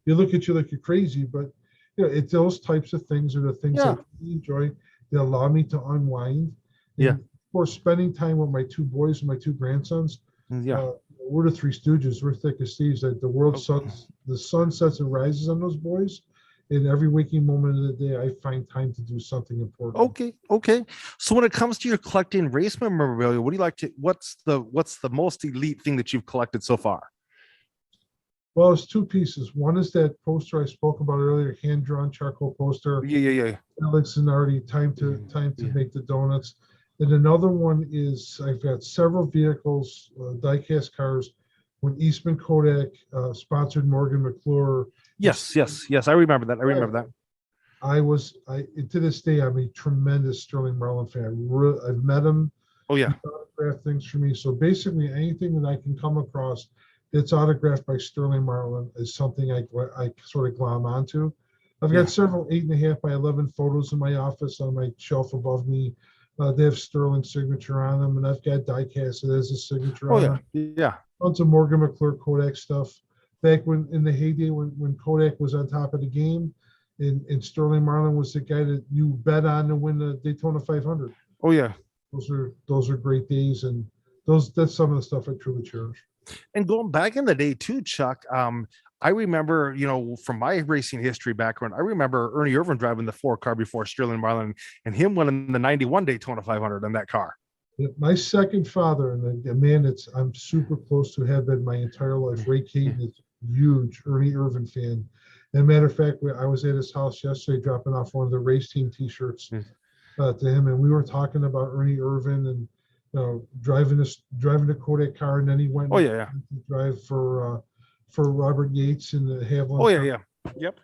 He look at you like you're crazy, but it's those types of things are the things Yeah. I really enjoy. They allow me to unwind. Yeah. And of course, spending time with my two boys and my two grandsons. Yeah. We're the Three Stooges. We're thick as thieves. That the sun sets and rises on those boys. In every waking moment of the day, I find time to do something important. Okay. Okay. So when it comes to your collecting race memorabilia, what do you like to? What's the most elite thing that you've collected so far? Well, it's two pieces. One is that poster I spoke about earlier, hand-drawn charcoal poster. Yeah. Alex Cenardi, time to Yeah. make the donuts. And another one is I've got several vehicles, die-cast cars, when Eastman Kodak sponsored Morgan McClure. Yes. I remember that. I to this day, I'm a tremendous Sterling Marlin fan. I've met him. Oh yeah. He's autographed things for me. So basically, anything that I can come across that's autographed by Sterling Marlin is something I sort of glom onto. I've Yeah. got several 8.5 by 11 photos in my office on my shelf above me. They have Sterling's signature on them, and I've got die-cast that has a signature Oh on yeah. them. Yeah. Tons of Morgan McClure Kodak stuff. Back when in the heyday when Kodak was on top of the game, and Sterling Marlin was the guy that you bet on to win the Daytona 500. Oh yeah. Those are great days, and that's some of the stuff I truly cherish. And going back in the day too, Chuck, I remember, from my racing history background, I remember Ernie Irvan driving the 4 car before Sterling Marlin and him winning the 91 Daytona 500 in that car. My second father, and the man that's I'm super close to, have been my entire life, Ray Caton, is a huge Ernie Irvan fan. And a matter of fact, I was at his house yesterday dropping off one of the race team T-shirts to him, and we were talking about Ernie Irvan and driving the Kodak car, and then he went to drive for Robert Yates in the Haviland. Oh yeah. Yep.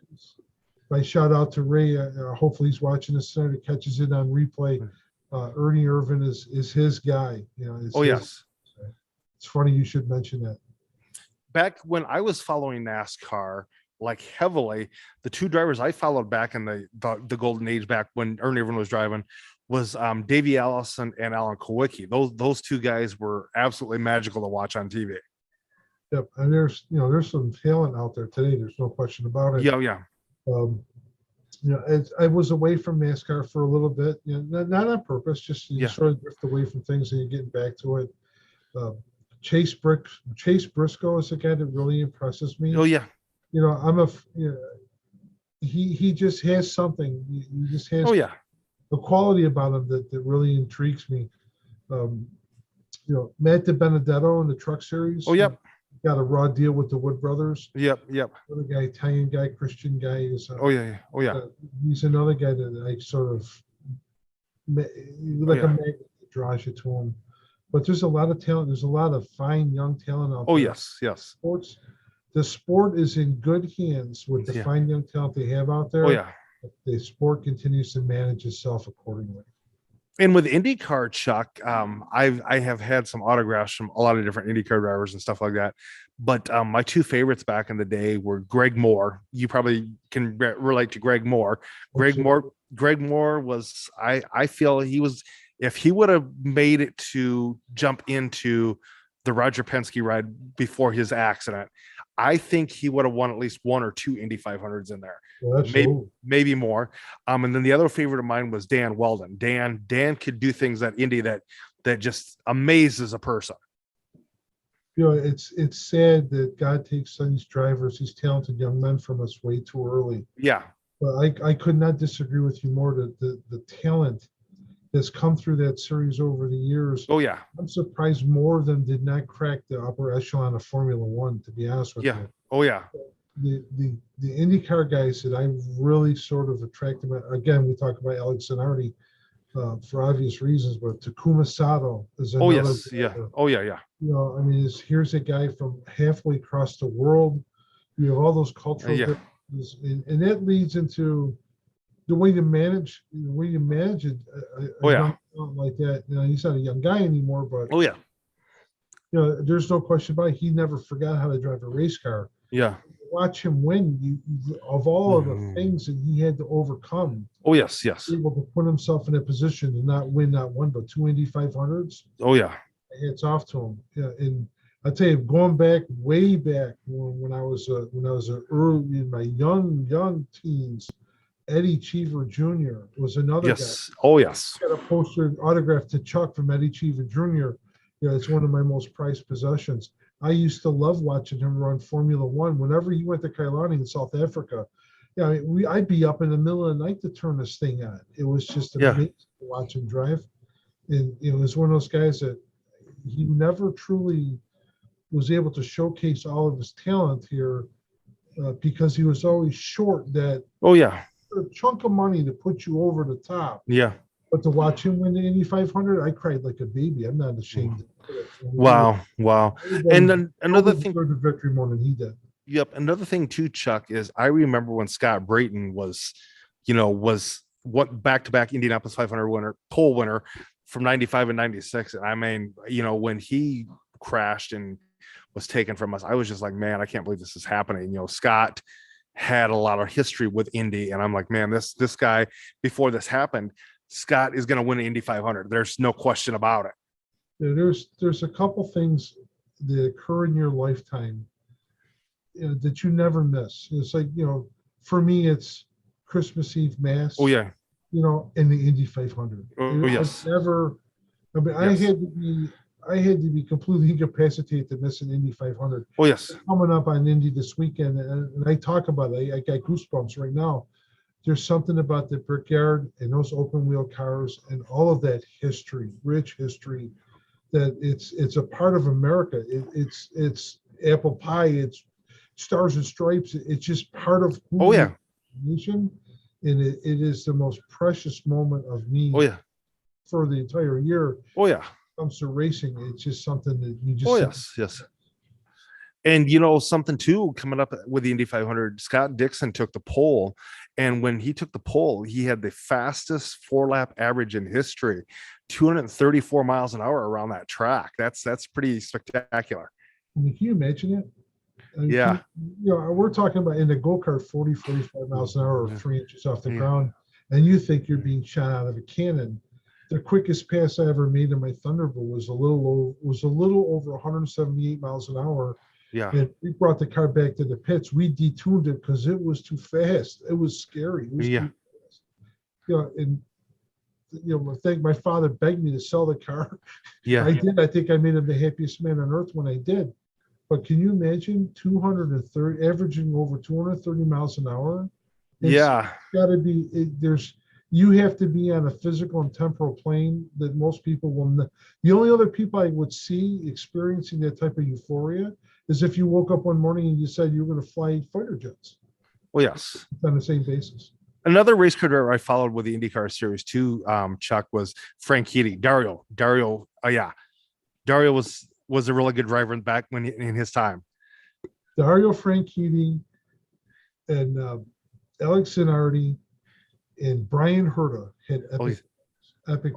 I shout out to Ray. Hopefully he's watching this tonight. Catches it on replay. Ernie Irvan is his guy. Yes. It's funny you should mention that. Back when I was following NASCAR like heavily, the 2 drivers I followed back in the golden age, back when Ernie Irvan was driving, was Davey Allison and Alan Kowicki. Those 2 guys were absolutely magical to watch on TV. Yep, and there's some talent out there today. There's no question about it. Yeah. I was away from NASCAR for a little bit, not on purpose, just you sort of drift away from things and you're getting back to it. Chase Briscoe is a guy that really impresses me. Oh yeah. He just has something. He just has a quality about him that really intrigues me. Matt DiBenedetto in the Truck Series. Oh yep. Got a raw deal with the Wood brothers. Yep. Another guy, Italian guy, Christian guy is. He's another guy that I sort of a magnet that draws you to him. But there's a lot of talent. There's a lot of fine young talent out there. Yes. The sport is in good hands with the fine young talent they have out there. Oh yeah. The sport continues to manage itself accordingly. And with IndyCar, Chuck, I have had some autographs from a lot of different IndyCar drivers and stuff like that. But my 2 favorites back in the day were Greg Moore. You probably can relate to Greg Moore. Greg Moore was, I feel he was, if he would have made it to jump into the Roger Penske ride before his accident, I think he would have won at least 1 or 2 Indy 500s in there, maybe more. And then the other favorite of mine was Dan Weldon. Dan could do things at Indy that just amazes a person. It's sad that God takes these drivers, these talented young men, from us way too early. Yeah, but I could not disagree with you more. The talent that's come through that series over the years. Oh yeah. I'm surprised more of them did not crack the upper echelon of Formula One, to be honest with you. Oh yeah. The IndyCar guys that I really sort of attracted, again, we talk about Alex Cenardi for obvious reasons, but Takuma Sato is another. Here's a guy from halfway across the world. You have all those cultural differences, and that leads into the way you manage it. Like that. He's not a young guy anymore, but there's no question about it. He never forgot how to drive a race car. Yeah. Watch him win. Of all of the things that he had to overcome. Oh yes. Able to put himself in a position to not win not 1 but 2 Indy 500s. Oh yeah. Hats off to him. Yeah, and I tell you, going way back when I was early in my young teens. Eddie Cheever Jr. was another guy. Oh yes. Got a poster autographed to Chuck from Eddie Cheever Jr. It's one of my most prized possessions. I used to love watching him run Formula One. Whenever he went to Kailani in South Africa, I'd be up in the middle of the night to turn this thing on. It was just amazing to watch him drive. And it was one of those guys that he never truly was able to showcase all of his talent here because he was always short that. Oh yeah. A chunk of money to put you over the top. Yeah. But to watch him win the Indy 500, I cried like a baby. I'm not ashamed. Wow. And then another thing, the victory more than he did. Yep. Another thing too, Chuck, is I remember when Scott Brayton was was what back-to-back Indianapolis 500 winner, pole winner from 95 and 96. And I mean, when he crashed and was taken from us, I was just like, man, I can't believe this is happening. Scott had a lot of history with Indy, and I'm like, man, this guy, before this happened, Scott is going to win an Indy 500. There's no question about it. There's a couple things that occur in your lifetime that you never miss. It's like, for me, it's Christmas Eve Mass. Oh yeah. In the Indy 500. Oh yes. I had to be completely incapacitated to miss an Indy 500. Oh yes. Coming up on Indy this weekend, and I talk about it. I got goosebumps right now. There's something about the Brickyard and those open wheel cars and all of that history, rich history, that it's a part of America. It's apple pie. It's stars and stripes. It's just part of who we are, nation, and it is the most precious moment of me. Oh yeah. For the entire year. Oh yeah. Comes to racing, it's just something that you just. Oh yes. And something too coming up with the Indy 500, Scott Dixon took the pole, and when he took the pole, he had the fastest 4-lap average in history, 234 miles an hour around that track. That's pretty spectacular. Can you imagine it? Yeah. We're talking about in the go-kart 45 miles an hour, 3 inches off the ground, and you think you're being shot out of a cannon. The quickest pass I ever made in my Thunderbolt was a little over 178 miles an hour. Yeah. And we brought the car back to the pits. We detuned it because it was too fast. It was scary. It was too fast. I think my father begged me to sell the car. Yeah. I did. I think I made him the happiest man on earth when I did. But can you imagine 230 averaging over 230 miles an hour? It's got to be. You have to be on a physical and temporal plane that most people will not. The only other people I would see experiencing that type of euphoria is if you woke up one morning and you said you were going to fly fighter jets. Well, yes. On the same basis. Another race car driver I followed with the IndyCar Series 2, Chuck, was Frank Healy. Dario, Dario was a really good driver back when in his time. Dario Franchitti and Alex Cenardi and Brian Herta had epic.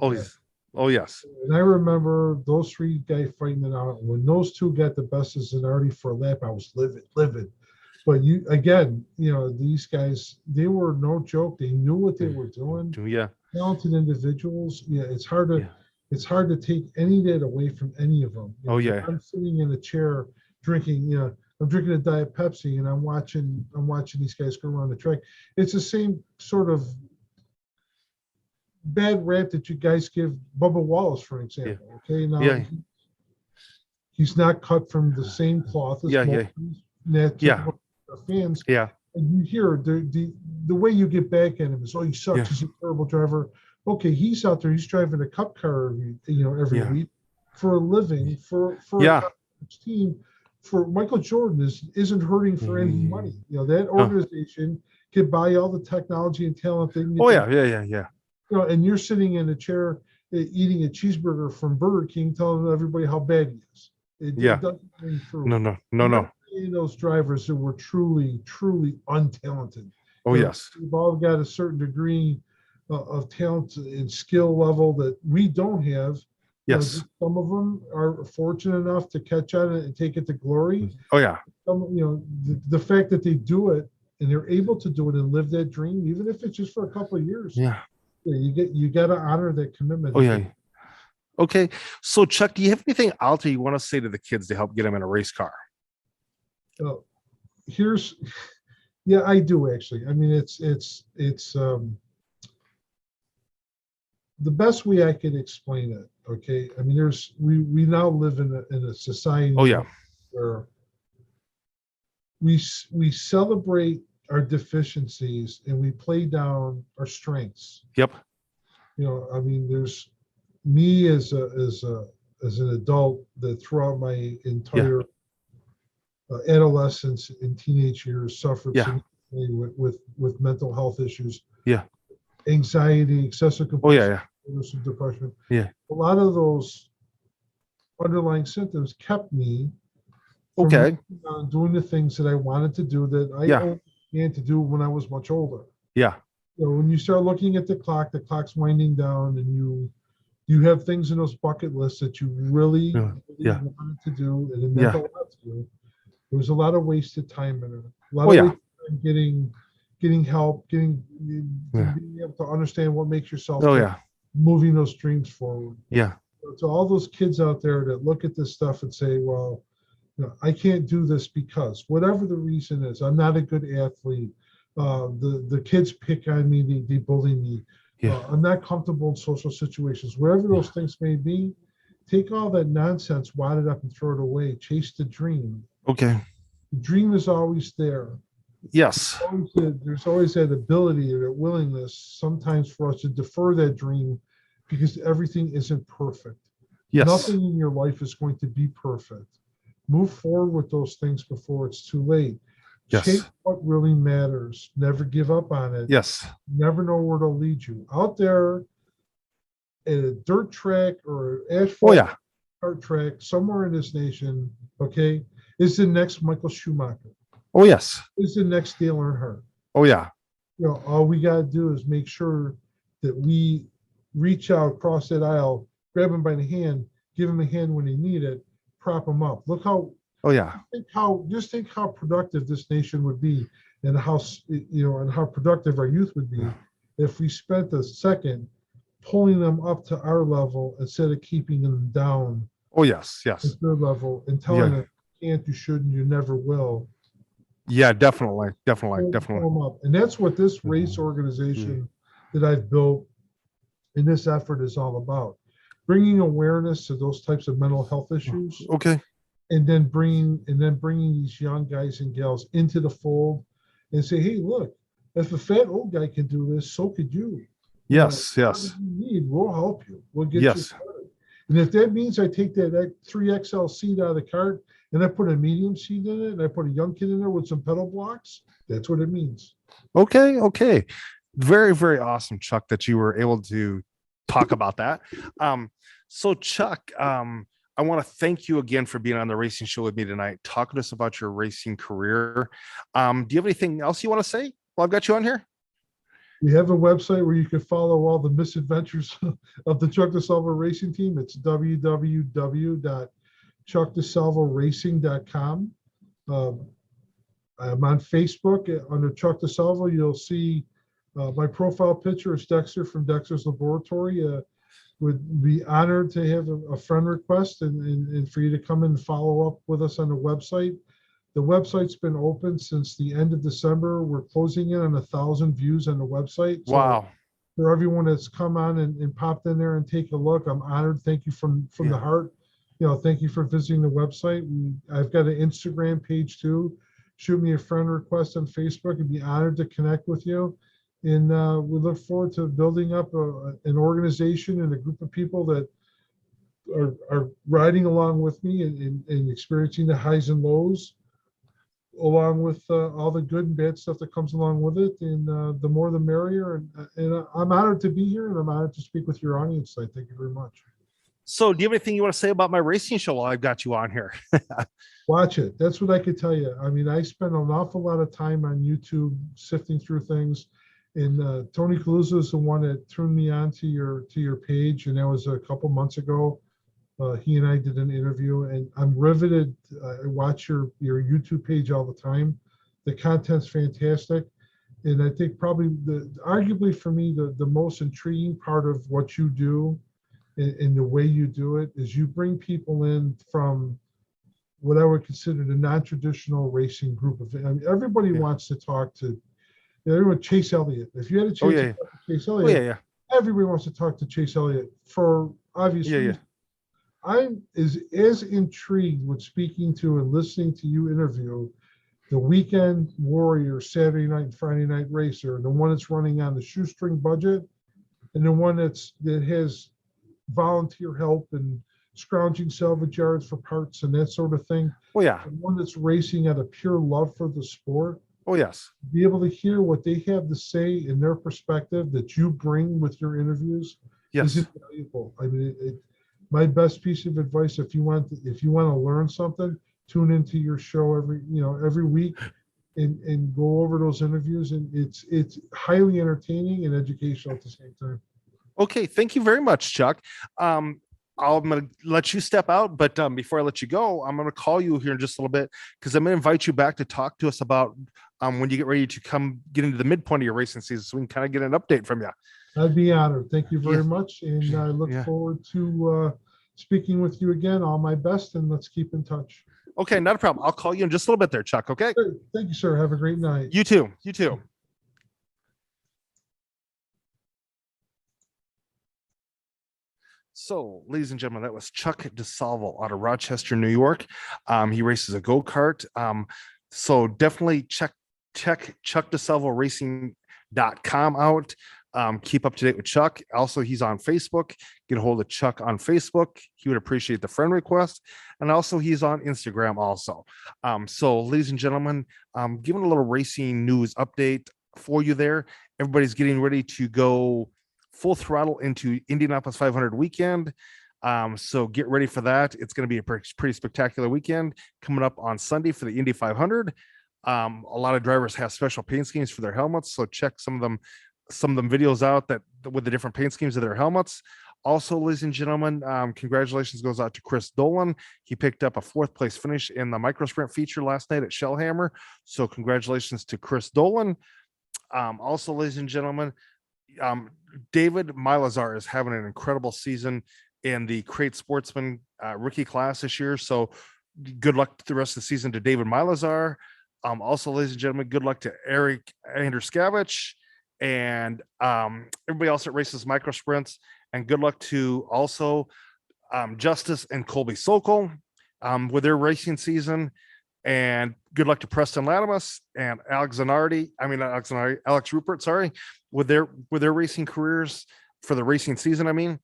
Oh yes. And I remember those 3 guys fighting it out. When those 2 got the best of Cenardi for a lap, I was livid. But these guys, they were no joke. They knew what they were doing. Yeah. Talented individuals. Yeah, it's hard to take any of that away from any of them. I'm sitting in a chair drinking, I'm drinking a Diet Pepsi and I'm watching these guys go around the track. It's the same sort of bad rap that you guys give Bubba Wallace, for example. Okay, now he's not cut from the same cloth as fans. Yeah, and you hear the way you get back at him is, oh, he sucks. He's a terrible driver. Okay, he's out there. He's driving a Cup car every week for a living for a team. For Michael Jordan isn't hurting for any money. That organization can buy all the technology and talent they need. And you're sitting in a chair eating a cheeseburger from Burger King, telling everybody how bad he is. It doesn't ring through. No. Those drivers who were truly untalented. We've all got a certain degree of talent and skill level that we don't have. Yes. Some of them are fortunate enough to catch on it and take it to glory. Oh yeah. The fact that they do it and they're able to do it and live that dream, even if it's just for a couple of years. You got to honor that commitment. Okay. So Chuck, do you have anything out there you want to say to the kids to help get them in a race car? I do actually. I mean, it's the best way I could explain it. Okay. I mean, we now live in a society where we celebrate our deficiencies and we play down our strengths. Yep. I mean, there's me as an adult that throughout my entire adolescence and teenage years suffered significantly with mental health issues. Anxiety, excessive compulsion, depression. A lot of those underlying symptoms kept me from doing the things that I wanted to do that I began to do when I was much older. when you start looking at the clock's winding down, and you have things in those bucket lists that you really, Yeah. really Yeah. wanted to do, and it meant Yeah. a lot to you. There was a lot of wasted time in it. A lot Oh, of yeah. wasted time getting help, Yeah. being able to understand what makes yourself Oh, tick, yeah. moving those dreams forward. Yeah. So all those kids out there that look at this stuff and say, well, I can't do this because whatever the reason is, I'm not a good athlete. The kids pick on me, they bully me. Yeah. I'm not comfortable in social situations. Wherever those things may be, take all that nonsense, wad it up, and throw it away. Chase the dream. Okay. The dream is always there. Yes. There's always that ability or that willingness sometimes for us to defer that dream because everything isn't perfect. Yes. Nothing in your life is going to be perfect. Move forward with those things before it's too late. Yes. Take what really matters. Never give up on it. Yes. Never know where to lead you. Out there at a dirt track or an asphalt Oh, yeah. kart track somewhere in this nation, okay, is the next Michael Schumacher. Oh, yes. Is the next Dale Earnhardt. Oh, yeah. All we got to do is make sure that we reach out, cross that aisle, grab him by the hand, give him a hand when they need it, prop him up. Look how, Oh, yeah. just think how productive this nation would be, and how, and how productive our youth would be if we spent a second pulling them up to our level instead of keeping them down Oh, yes. at Yes. their level and telling them you can't, you shouldn't, you never will. Yeah, definitely. Definitely. Pull Definitely. them up. And that's what this race organization that I've built in this effort is all about. Bringing awareness to those types of mental health issues, Okay. and then bringing these young guys and gals into the fold and say, hey, look, if a fat old guy can do this, so could you. Yes. Yes. Whatever you need, we'll help you. We'll get you Yes. started. And if that means I take that 3XL seat out of the cart and I put a medium seat in it and I put a young kid in there with some pedal blocks, that's what it means. Okay. Okay. Very, very awesome, Chuck, that you were able to talk about that. So Chuck, I want to thank you again for being on the racing show with me tonight, talking to us about your racing career. Do you have anything else you want to say while I've got you on here? We have a website where you can follow all the misadventures of the Chuck DiSalvo racing team. It's www.chuckdisalvoracing.com. I'm on Facebook under Chuck DiSalvo. You'll see my profile picture is Dexter from Dexter's Laboratory. Would be honored to have a friend request and for you to come and follow up with us on the website. The website's been open since the end of December. We're closing in on 1,000 views on the website. So Wow. for everyone that's come on and popped in there and take a look, I'm honored. Thank you from the heart. Thank you for visiting the website. I've got an Instagram page too. Shoot me a friend request on Facebook. I'd be honored to connect with you. And we look forward to building up an organization and a group of people that are riding along with me and experiencing the highs and lows, along with all the good and bad stuff that comes along with it. And the more the merrier. And I'm honored to be here, and I'm honored to speak with your audience tonight. Thank you very much. So do you have anything you want to say about my racing show while I've got you on here? Watch it. That's what I could tell you. I mean, I spend an awful lot of time on YouTube sifting through things. And Tony Caluso is the one that turned me on to your page, and that was a couple months ago. He and I did an interview, and I'm riveted. I watch your YouTube page all the time. The content's fantastic, and I think probably arguably for me the most intriguing part of what you do, and the way you do it, is you bring people in from what I would consider the non-traditional racing group of. I mean, everybody wants to talk to. Everyone, Chase Elliott. If you had a chance to talk to Chase Elliott, everybody wants to talk to Chase Elliott for obvious reasons. I'm as intrigued with speaking to and listening to you interview the weekend warrior, Saturday night and Friday night racer, the one that's running on the shoestring budget, and the one that has volunteer help and scrounging salvage yards for parts and that sort of thing. Oh yeah. The one that's racing out of pure love for the sport. Oh yes. Be able to hear what they have to say in their perspective that you bring with your interviews is invaluable. I mean, my best piece of advice, if you want to learn something, tune into your show every week. and go over those interviews, and it's highly entertaining and educational at the same time. Okay, thank you very much, Chuck. I'm going to let you step out, but before I let you go, I'm going to call you here in just a little bit because I'm going to invite you back to talk to us about when you get ready to come get into the midpoint of your racing season, so we can kind of get an update from you. I'd be honored. Thank you very Yeah. much, and I look Yeah. forward to speaking with you again. All my best, and let's keep in touch. Okay, not a problem. I'll call you in just a little bit there, Chuck. Okay. Great. Thank you, sir. Have a great night. You too. You too. So, ladies and gentlemen, that was Chuck DiSalvo out of Rochester, New York. He races a go-kart. So definitely check ChuckDiSalvoRacing.com out. Keep up to date with Chuck. Also, he's on Facebook. Get a hold of Chuck on Facebook. He would appreciate the friend request. And also, he's on Instagram also. So, ladies and gentlemen, giving a little racing news update for you there. Everybody's getting ready to go full throttle into Indianapolis 500 weekend. So get ready for that. It's going to be a pretty spectacular weekend coming up on Sunday for the Indy 500. A lot of drivers have special paint schemes for their helmets, so check some of them videos out that with the different paint schemes of their helmets. Also, ladies and gentlemen, congratulations goes out to Chris Nolan. He picked up a 4th place finish in the micro sprint feature last night at Shellhammer. So congratulations to Chris Nolan. Also, ladies and gentlemen, David Milazar is having an incredible season in the Crate Sportsman rookie class this year. So good luck the rest of the season to David Milazar. Also, ladies and gentlemen, good luck to Eric Anderskavich and everybody else that races micro sprints. And good luck to also Justice and Colby Sokol with their racing season. And good luck to Preston Latimus and Alex Rupert, sorry, with their racing careers for the racing season, I mean.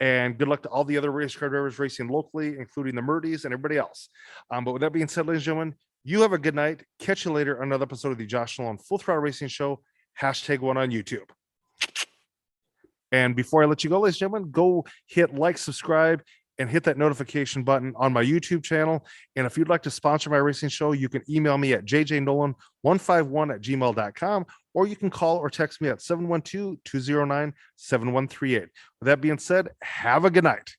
And good luck to all the other race car drivers racing locally, including the Murdies and everybody else. But with that being said, ladies and gentlemen, you have a good night. Catch you later on another episode of the Josh Nolan Full Throttle Racing Show, #1 on YouTube. And before I let you go, ladies and gentlemen, go hit like, subscribe, and hit that notification button on my YouTube channel. And if you'd like to sponsor my racing show, you can email me at jjnolan151@gmail.com, or you can call or text me at 712-209-7138. With that being said, have a good night.